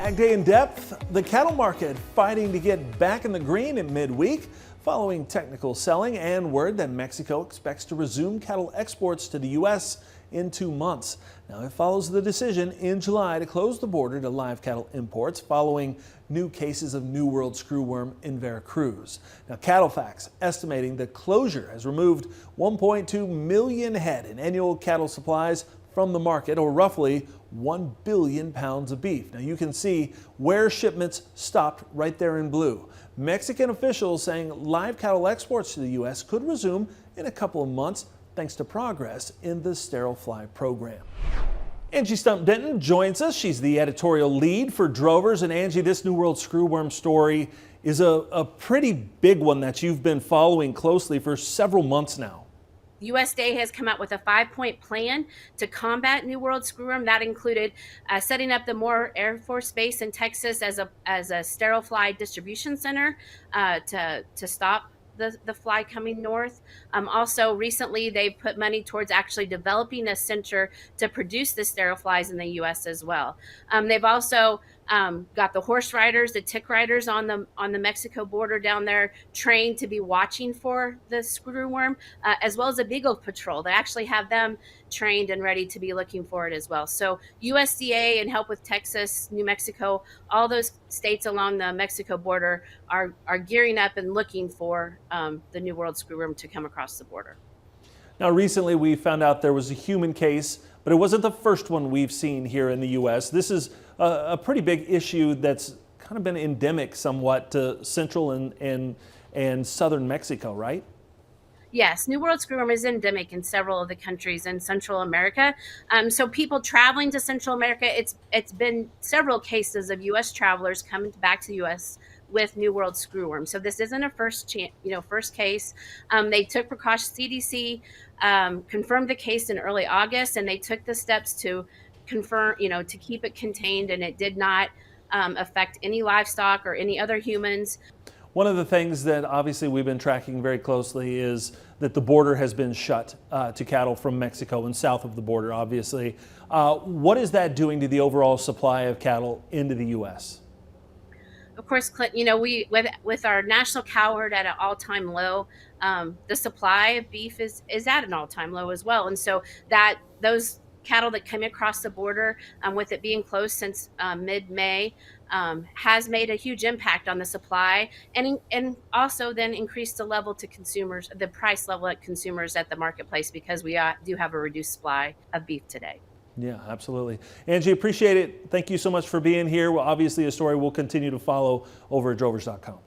AgDay in depth, the cattle market fighting to get back in the green in midweek following technical selling and word that Mexico expects to resume cattle exports to the U.S. in 2 months. Now it follows the decision in July to close the border to live cattle imports following new cases of New World Screwworm in Veracruz. Now CattleFax estimating the closure has removed 1.2 million head in annual cattle supplies from the market, or roughly 1 billion pounds of beef. Now you can see where shipments stopped right there in blue. Mexican officials saying live cattle exports to the U.S. could resume in a couple of months thanks to progress in the sterile fly program. Angie Stump-Denton joins us. She's the editorial lead for Drovers. And Angie, this New World Screwworm story is a pretty big one that you've been following closely for several months now. USDA has come out with a 5-point plan to combat New World Screwworm. That included setting up the Moore Air Force Base in Texas as a sterile fly distribution center to stop the fly coming north. Also, recently they put money towards actually developing a center to produce the sterile flies in the U.S. as well. They've also got the horse riders, the tick riders on the Mexico border down there trained to be watching for the screwworm, as well as a Beagle Patrol. They actually have them trained and ready to be looking for it as well. So USDA, in help with Texas, New Mexico, all those states along the Mexico border are gearing up and looking for the New World Screwworm to come across the border. Now recently we found out there was a human case, but it wasn't the first one we've seen here in the U.S. This is a pretty big issue that's kind of been endemic somewhat to central and southern Mexico, right? Yes, New World Screwworm is endemic in several of the countries in Central America. So people traveling to Central America, it's been several cases of U.S. travelers coming back to the U.S. with New World Screwworm. So this isn't a first case. They took precautions. CDC confirmed the case in early August, and they took the steps to confirm, to keep it contained, and it did not affect any livestock or any other humans. One of the things that obviously we've been tracking very closely is that the border has been shut to cattle from Mexico and south of the border, obviously. What is that doing to the overall supply of cattle into the U.S.? Of course, Clint, we with our national cow herd at an all-time low, the supply of beef is at an all-time low as well. And so that those cattle that come across the border, with it being closed since mid-May, has made a huge impact on the supply, and also then increased the level to consumers, the price level at consumers at the marketplace, because we do have a reduced supply of beef today. Yeah, absolutely. Angie, appreciate it. Thank you so much for being here. Well, obviously a story we'll continue to follow over at drovers.com.